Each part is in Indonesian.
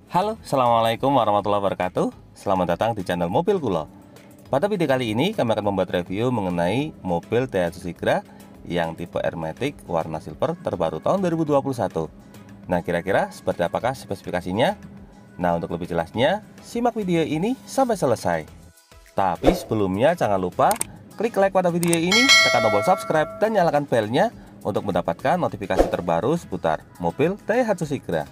Halo, assalamualaikum warahmatullahi wabarakatuh. Selamat datang di channel Mobil Kulo. Pada video kali ini kami akan membuat review mengenai mobil Daihatsu Sigra yang tipe R-Matic warna silver terbaru tahun 2021. Nah, kira-kira seperti apakah spesifikasinya? Nah, untuk lebih jelasnya, simak video ini sampai selesai. Tapi sebelumnya jangan lupa klik like pada video ini, tekan tombol subscribe dan nyalakan belnya untuk mendapatkan notifikasi terbaru seputar mobil Daihatsu Sigra.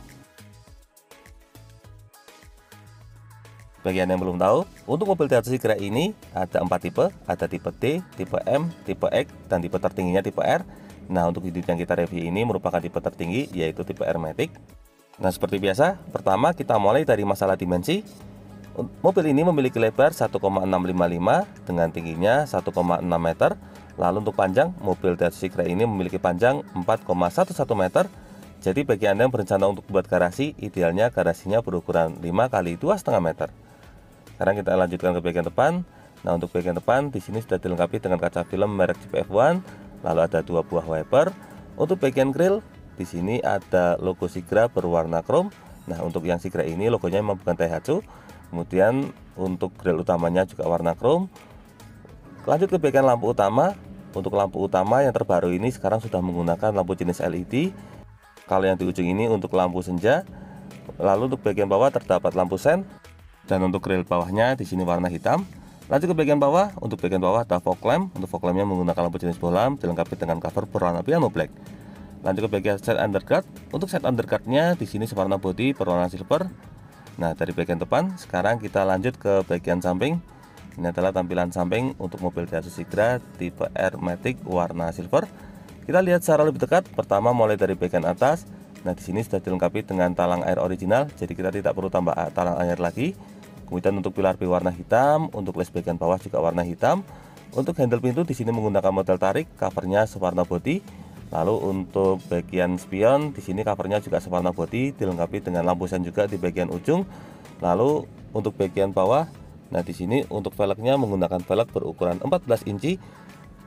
Bagi Anda yang belum tahu, untuk mobil Daihatsu Sigra ini ada 4 tipe, ada tipe D, tipe M, tipe X, dan tipe tertingginya tipe R. Nah, untuk unit yang kita review ini merupakan tipe tertinggi, yaitu tipe R-Matic. Nah, seperti biasa, pertama kita mulai dari masalah dimensi. Mobil ini memiliki lebar 1,655 dengan tingginya 1,6 meter. Lalu untuk panjang, mobil Daihatsu Sigra ini memiliki panjang 4,11 meter. Jadi bagi Anda yang berencana untuk buat garasi, idealnya garasinya berukuran 5 kali 2,5 meter. Sekarang kita lanjutkan ke bagian depan. Nah, untuk bagian depan di sini sudah dilengkapi dengan kaca film merek GPF1, lalu ada 2 buah wiper. Untuk bagian grill di sini ada logo Sigra berwarna chrome. Nah, untuk yang Sigra ini logonya memang bukan Daihatsu. Kemudian untuk grill utamanya juga warna chrome. Lanjut ke bagian lampu utama. Untuk lampu utama yang terbaru ini sekarang sudah menggunakan lampu jenis LED. Kalau yang di ujung ini untuk lampu senja. Lalu untuk bagian bawah terdapat lampu sen. Dan untuk grill bawahnya di sini warna hitam. Lanjut ke bagian bawah, untuk bagian bawah ada fog lamp. Untuk fog lampnya menggunakan lampu jenis bohlam, dilengkapi dengan cover berwarna piano black. Lanjut ke bagian set underguard. Untuk set underguardnya di sini sewarna body berwarna silver. Nah, dari bagian depan, sekarang kita lanjut ke bagian samping. Ini adalah tampilan samping untuk mobil Daihatsu Sigra tipe R-Matic warna silver. Kita lihat secara lebih dekat. Pertama mulai dari bagian atas. Nah, di sini sudah dilengkapi dengan talang air original, jadi kita tidak perlu tambah talang air lagi. Kemudian untuk pilar B warna hitam, untuk les bagian bawah juga warna hitam. Untuk handle pintu di sini menggunakan model tarik, covernya sewarna body. Lalu untuk bagian spion di sini covernya juga sewarna body, dilengkapi dengan lampu sen juga di bagian ujung. Lalu untuk bagian bawah, nah di sini untuk velgnya menggunakan velg berukuran 14 inci.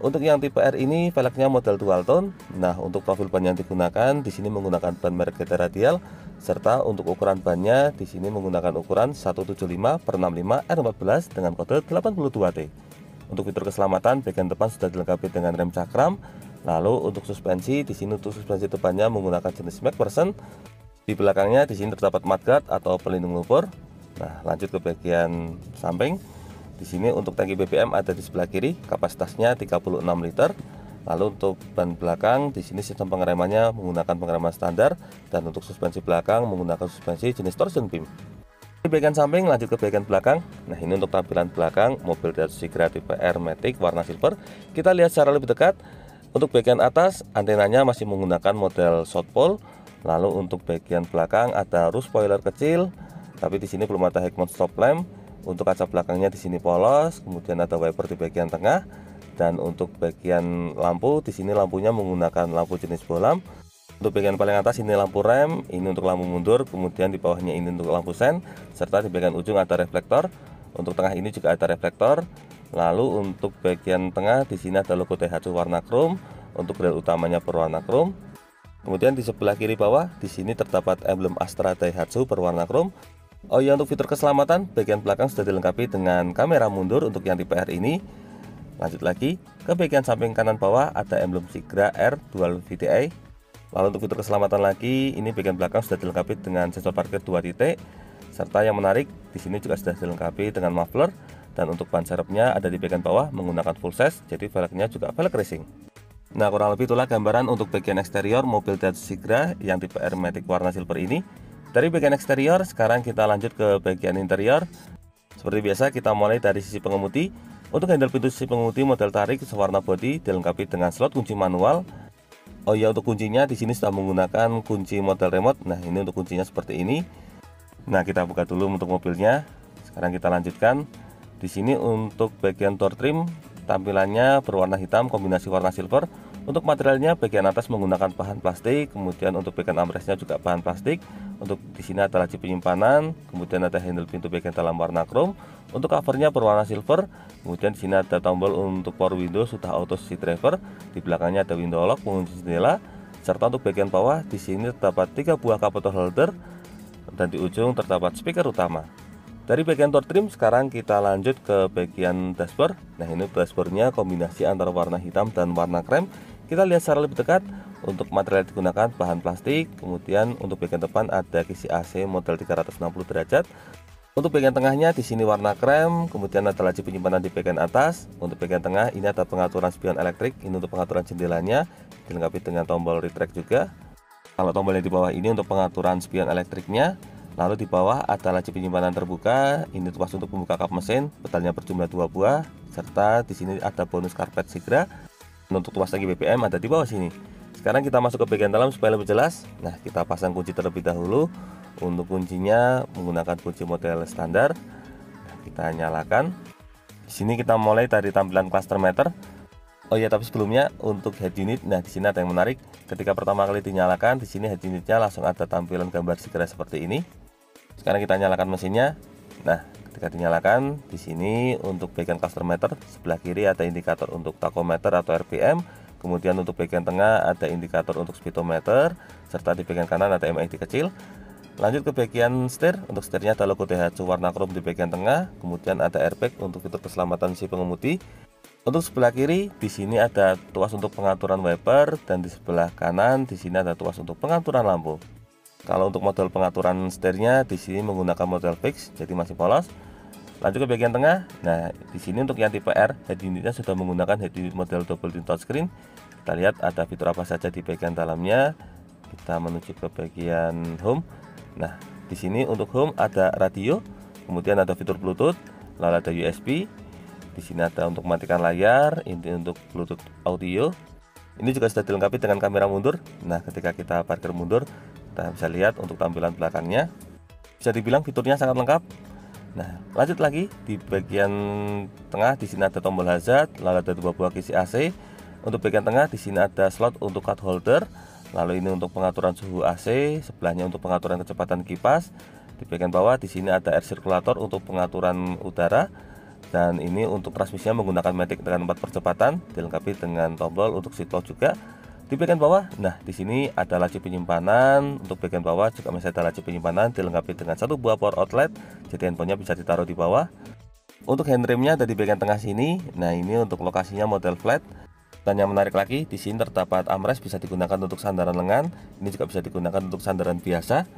Untuk yang tipe R ini velgnya model dual tone. Nah, untuk profil ban yang digunakan di sini menggunakan ban merek GT Radial, serta untuk ukuran bannya di sini menggunakan ukuran 175/65 R14 dengan kode 82T. Untuk fitur keselamatan bagian depan sudah dilengkapi dengan rem cakram. Lalu untuk suspensi di sini untuk suspensi depannya menggunakan jenis MacPherson. Di belakangnya di sini terdapat mudguard atau pelindung lumpur. Nah, lanjut ke bagian samping. Di sini untuk tangki BBM ada di sebelah kiri, kapasitasnya 36 liter. Lalu untuk ban belakang di sini sistem pengeremannya menggunakan pengereman standar, dan untuk suspensi belakang menggunakan suspensi jenis torsion beam. Di bagian samping lanjut ke bagian belakang. Nah, ini untuk tampilan belakang mobil Daihatsu Sigra tipe R-Matic warna silver. Kita lihat secara lebih dekat. Untuk bagian atas antenanya masih menggunakan model South Pole. Lalu untuk bagian belakang ada roof spoiler kecil, tapi di sini belum ada head mount stop lamp. Untuk kaca belakangnya di sini polos, kemudian ada wiper di bagian tengah, dan untuk bagian lampu di sini lampunya menggunakan lampu jenis bohlam. Untuk bagian paling atas ini lampu rem, ini untuk lampu mundur, kemudian di bawahnya ini untuk lampu sen, serta di bagian ujung ada reflektor. Untuk tengah ini juga ada reflektor. Lalu untuk bagian tengah di sini ada logo Daihatsu warna chrome, untuk grill utamanya berwarna chrome. Kemudian di sebelah kiri bawah di sini terdapat emblem Astra Daihatsu berwarna chrome. Oh ya, untuk fitur keselamatan bagian belakang sudah dilengkapi dengan kamera mundur untuk yang tipe R ini. Lanjut lagi ke bagian samping kanan bawah ada emblem Sigra R Dual VTI. Lalu untuk fitur keselamatan lagi, ini bagian belakang sudah dilengkapi dengan sensor parkir 2 titik, serta yang menarik di sini juga sudah dilengkapi dengan muffler. Dan untuk ban serepnya ada di bagian bawah menggunakan full size, jadi velgnya juga velg racing. Nah, kurang lebih itulah gambaran untuk bagian eksterior mobil Daihatsu Sigra yang tipe R-Matic warna silver ini. Dari bagian eksterior, sekarang kita lanjut ke bagian interior. Seperti biasa, kita mulai dari sisi pengemudi. Untuk handle pintu sisi pengemudi model tarik sewarna body, dilengkapi dengan slot kunci manual. Oh ya, untuk kuncinya di sini sudah menggunakan kunci model remote. Nah, ini untuk kuncinya seperti ini. Nah, kita buka dulu untuk mobilnya. Sekarang kita lanjutkan. Di sini untuk bagian door trim, tampilannya berwarna hitam kombinasi warna silver. Untuk materialnya bagian atas menggunakan bahan plastik, kemudian untuk bagian armrestnya juga bahan plastik. Untuk di sini ada laci penyimpanan, kemudian ada handle pintu bagian dalam warna chrome. Untuk covernya berwarna silver. Kemudian di sini ada tombol untuk power window sudah auto seat driver. Di belakangnya ada window lock, pengunci jendela. Serta untuk bagian bawah di sini terdapat 3 buah cup holder. dan di ujung terdapat speaker utama. Dari bagian door trim sekarang kita lanjut ke bagian dashboard. Nah, ini dashboardnya kombinasi antara warna hitam dan warna krem. Kita lihat secara lebih dekat. Untuk material yang digunakan bahan plastik. Kemudian untuk bagian depan ada kisi AC model 360 derajat. Untuk bagian tengahnya di sini warna krem. Kemudian ada laci penyimpanan di bagian atas. Untuk bagian tengah ini ada pengaturan spion elektrik. Ini untuk pengaturan jendelanya, dilengkapi dengan tombol retract juga. Kalau tombol yang di bawah ini untuk pengaturan spion elektriknya. Lalu di bawah ada laci penyimpanan terbuka. Ini tuas untuk membuka kap mesin, pedalnya berjumlah 2 buah, serta di sini ada bonus karpet Sigra. Dan untuk tuas tangki BBM ada di bawah sini. Sekarang kita masuk ke bagian dalam supaya lebih jelas. Nah, kita pasang kunci terlebih dahulu. Untuk kuncinya menggunakan kunci model standar. Nah, kita nyalakan. Di sini kita mulai dari tampilan cluster meter. Oh ya, tapi sebelumnya untuk head unit, nah di sini ada yang menarik. Ketika pertama kali dinyalakan, di sini head unitnya langsung ada tampilan gambar Sigra seperti ini. Sekarang kita nyalakan mesinnya. Nah, ketika dinyalakan, di sini untuk bagian cluster meter sebelah kiri ada indikator untuk tachometer atau RPM. Kemudian untuk bagian tengah ada indikator untuk speedometer, serta di bagian kanan ada MID kecil. Lanjut ke bagian setir. Untuk setirnya ada logo Daihatsu warna chrome di bagian tengah. Kemudian ada airbag untuk fitur keselamatan si pengemudi. Untuk sebelah kiri di sini ada tuas untuk pengaturan wiper, dan di sebelah kanan di sini ada tuas untuk pengaturan lampu. Kalau untuk model pengaturan setirnya di sini menggunakan model fix, jadi masih polos. Lanjut ke bagian tengah. Nah, di sini untuk yang tipe R, head unitnya sudah menggunakan head unit model double tint touchscreen. Kita lihat ada fitur apa saja di bagian dalamnya. Kita menuju ke bagian home. Nah, di sini untuk home ada radio, kemudian ada fitur Bluetooth, lalu ada USB. Di sini ada untuk matikan layar, ini untuk Bluetooth audio. Ini juga sudah dilengkapi dengan kamera mundur. Nah, ketika kita parkir mundur, kita bisa lihat untuk tampilan belakangnya. Bisa dibilang fiturnya sangat lengkap. Nah, lanjut lagi di bagian tengah di sini ada tombol hazard, lalu ada 2 buah kisi AC. Untuk bagian tengah di sini ada slot untuk cup holder. Lalu ini untuk pengaturan suhu AC, sebelahnya untuk pengaturan kecepatan kipas. Di bagian bawah di sini ada air circulator untuk pengaturan udara. Dan ini untuk transmisinya menggunakan matic dengan 4 percepatan, dilengkapi dengan tombol untuk seat lock juga. Di bagian bawah, nah di sini ada laci penyimpanan. Untuk bagian bawah juga masih ada laci penyimpanan, dilengkapi dengan 1 buah power outlet, jadi handphonenya bisa ditaruh di bawah. Untuk handremnya ada di bagian tengah sini. Nah, ini untuk lokasinya model flat. Dan yang menarik lagi, di sini terdapat armrest bisa digunakan untuk sandaran lengan. Ini juga bisa digunakan untuk sandaran biasa.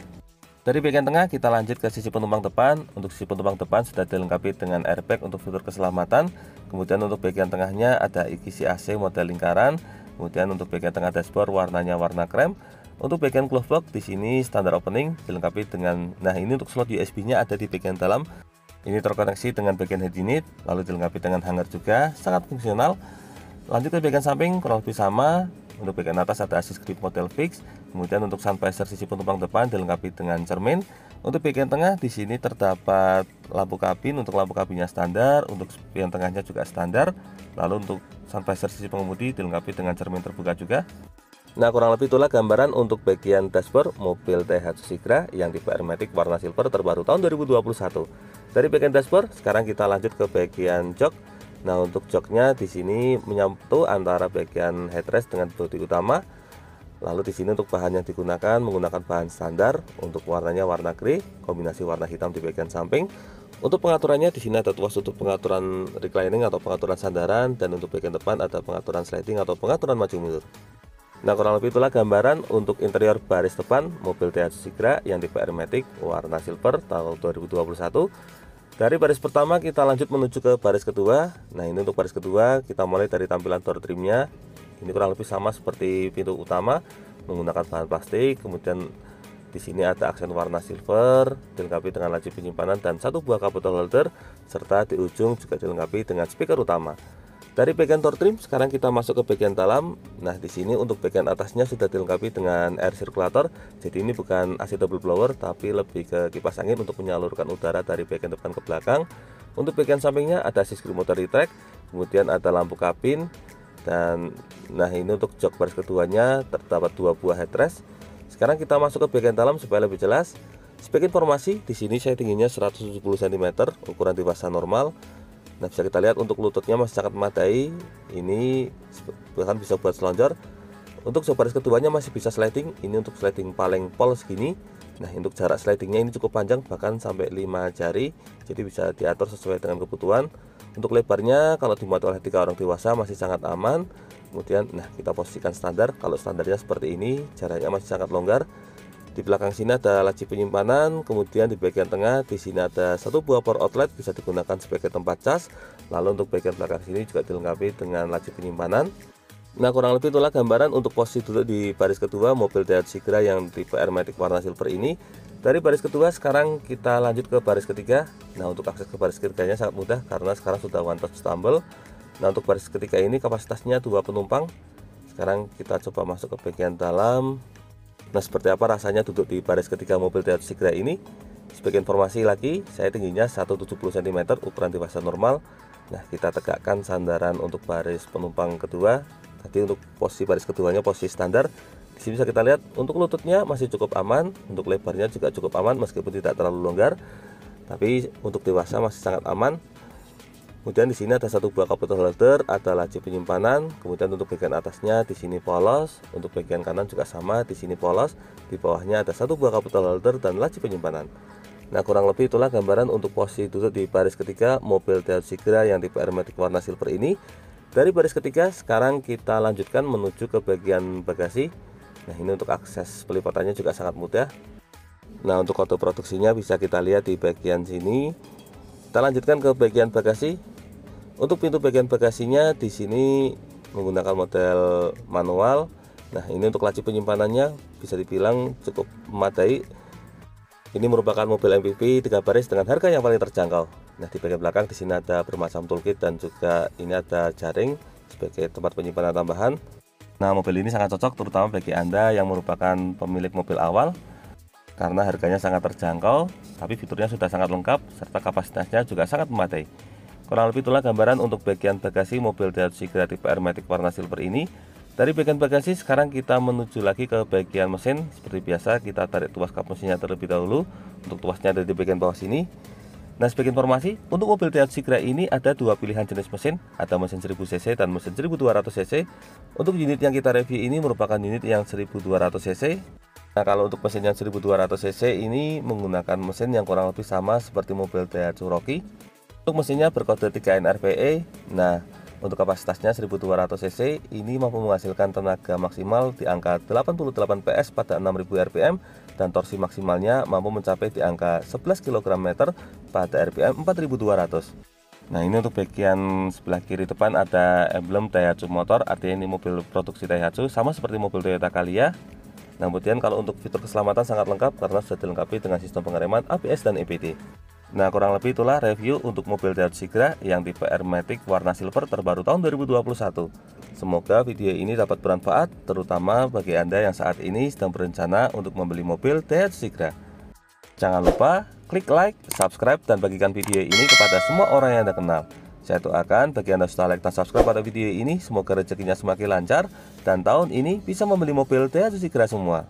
Dari bagian tengah kita lanjut ke sisi penumpang depan. Untuk sisi penumpang depan sudah dilengkapi dengan airbag untuk fitur keselamatan. Kemudian untuk bagian tengahnya ada kisi AC model lingkaran. Kemudian untuk bagian tengah dashboard warnanya warna krem. Untuk bagian glove box di sini standar opening, dilengkapi dengan, nah ini untuk slot USB-nya ada di bagian dalam. Ini terkoneksi dengan bagian head unit, lalu dilengkapi dengan hanger juga, sangat fungsional. Lanjut ke bagian samping kurang lebih sama. Untuk bagian atas ada assist grip model fix. Kemudian untuk sun visor sisi penumpang depan dilengkapi dengan cermin. Untuk bagian tengah di sini terdapat lampu kabin. Untuk lampu kabinnya standar, untuk spion tengahnya juga standar. Lalu untuk sun visor sisi pengemudi dilengkapi dengan cermin terbuka juga. Nah, kurang lebih itulah gambaran untuk bagian dashboard mobil Daihatsu Sigra yang tipe R-Matic warna silver terbaru tahun 2021. Dari bagian dashboard, sekarang kita lanjut ke bagian jok. Nah, untuk joknya di sini menyatu antara bagian headrest dengan bodi utama. Lalu di sini untuk bahan yang digunakan menggunakan bahan standar, untuk warnanya warna grey, kombinasi warna hitam di bagian samping. Untuk pengaturannya di sini ada tuas untuk pengaturan reclining atau pengaturan sandaran, dan untuk bagian depan ada pengaturan sliding atau pengaturan maju mundur. Nah, kurang lebih itulah gambaran untuk interior baris depan mobil Daihatsu Sigra yang tipe R-Matic warna silver tahun 2021. Dari baris pertama kita lanjut menuju ke baris kedua. Nah, ini untuk baris kedua kita mulai dari tampilan door trimnya. Ini kurang lebih sama seperti pintu utama, menggunakan bahan plastik. Kemudian di sini ada aksen warna silver, dilengkapi dengan laci penyimpanan dan 1 buah cup holder, serta di ujung juga dilengkapi dengan speaker utama. Dari bagian door trim sekarang kita masuk ke bagian dalam. Nah, di sini untuk bagian atasnya sudah dilengkapi dengan air circulator. Jadi ini bukan AC double blower, tapi lebih ke kipas angin untuk menyalurkan udara dari bagian depan ke belakang. Untuk bagian sampingnya ada assist grip motor retract, kemudian ada lampu kabin. Dan nah, ini untuk jok baris keduanya terdapat 2 buah headrest. Sekarang kita masuk ke bagian dalam supaya lebih jelas. Sebagai informasi, di sini saya tingginya 170 cm, ukuran dewasa normal. Nah, bisa kita lihat untuk lututnya masih sangat memadai. Ini bahkan bisa buat selonjor. Untuk jok baris keduanya masih bisa sliding. Ini untuk sliding paling pol segini. Nah, untuk jarak slidingnya ini cukup panjang, bahkan sampai 5 jari, jadi bisa diatur sesuai dengan kebutuhan. Untuk lebarnya kalau dimuat oleh 3 orang dewasa masih sangat aman. Kemudian nah kita posisikan standar, kalau standarnya seperti ini, jaraknya masih sangat longgar. Di belakang sini ada laci penyimpanan, kemudian di bagian tengah di sini ada satu buah power outlet bisa digunakan sebagai tempat cas. Lalu untuk bagian belakang sini juga dilengkapi dengan laci penyimpanan. Nah, kurang lebih itulah gambaran untuk posisi duduk di baris kedua mobil Daihatsu Sigra yang tipe Airmatic warna silver ini. Dari baris kedua sekarang kita lanjut ke baris ketiga. Nah, untuk akses ke baris ketiganya sangat mudah karena sekarang sudah one touch tombol. Nah, untuk baris ketiga ini kapasitasnya 2 penumpang. Sekarang kita coba masuk ke bagian dalam. Nah, seperti apa rasanya duduk di baris ketiga mobil Daihatsu Sigra ini? Sebagai informasi lagi, saya tingginya 170 cm, ukuran dewasa normal. Nah, kita tegakkan sandaran untuk baris penumpang kedua. Tadi untuk posisi baris keduanya posisi standar. Di sini bisa kita lihat untuk lututnya masih cukup aman, untuk lebarnya juga cukup aman meskipun tidak terlalu longgar. Tapi untuk dewasa masih sangat aman. Kemudian di sini ada satu buah cup holder, ada laci penyimpanan. Kemudian untuk bagian atasnya di sini polos, untuk bagian kanan juga sama, di sini polos. Di bawahnya ada satu buah cup holder dan laci penyimpanan. Nah, kurang lebih itulah gambaran untuk posisi duduk di baris ketiga mobil Daihatsu Sigra yang tipe Airmatic warna silver ini. Dari baris ketiga sekarang kita lanjutkan menuju ke bagian bagasi. Nah, ini untuk akses pelipatannya juga sangat mudah. Nah, untuk kode produksinya bisa kita lihat di bagian sini. Kita lanjutkan ke bagian bagasi. Untuk pintu bagian bagasinya di sini menggunakan model manual. Nah, ini untuk laci penyimpanannya bisa dibilang cukup memadai. Ini merupakan mobil MPV 3 baris dengan harga yang paling terjangkau. Nah, di bagian belakang di sini ada bermacam toolkit dan juga ini ada jaring sebagai tempat penyimpanan tambahan. Nah, mobil ini sangat cocok terutama bagi Anda yang merupakan pemilik mobil awal karena harganya sangat terjangkau, tapi fiturnya sudah sangat lengkap serta kapasitasnya juga sangat memadai. Kurang lebih itulah gambaran untuk bagian bagasi mobil Daihatsu Sigra tipe Airmatic warna silver ini. Dari bagian bagasi sekarang kita menuju lagi ke bagian mesin. Seperti biasa kita tarik tuas kap mesinnya terlebih dahulu. Untuk tuasnya ada di bagian bawah sini. Nah, sebagai informasi, untuk mobil Daihatsu Sigra ini ada dua pilihan jenis mesin, ada mesin 1000 cc dan mesin 1200 cc. Untuk unit yang kita review ini merupakan unit yang 1200 cc. Nah, kalau untuk mesin yang 1200 cc ini menggunakan mesin yang kurang lebih sama seperti mobil Daihatsu Rocky. Untuk mesinnya berkode 3N RPE. Nah, untuk kapasitasnya 1200 cc ini mampu menghasilkan tenaga maksimal di angka 88 PS pada 6000 rpm dan torsi maksimalnya mampu mencapai di angka 11 kg/m pada rpm 4200. Nah, ini untuk bagian sebelah kiri depan ada emblem Daihatsu Motor, artinya ini mobil produksi Daihatsu sama seperti mobil Toyota Calya. Nah, kemudian kalau untuk fitur keselamatan sangat lengkap karena sudah dilengkapi dengan sistem pengereman ABS dan EPD. Nah, kurang lebih itulah review untuk mobil Daihatsu Sigra yang tipe Airmatic warna silver terbaru tahun 2021. Semoga video ini dapat bermanfaat, terutama bagi Anda yang saat ini sedang berencana untuk membeli mobil Daihatsu Sigra. Jangan lupa klik like, subscribe, dan bagikan video ini kepada semua orang yang Anda kenal. Saya doakan bagi Anda sudah like dan subscribe pada video ini, semoga rezekinya semakin lancar dan tahun ini bisa membeli mobil Daihatsu Sigra semua.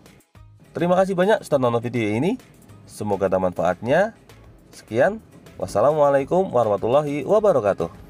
Terima kasih banyak sudah nonton video ini. Semoga ada manfaatnya. Sekian, wassalamualaikum warahmatullahi wabarakatuh.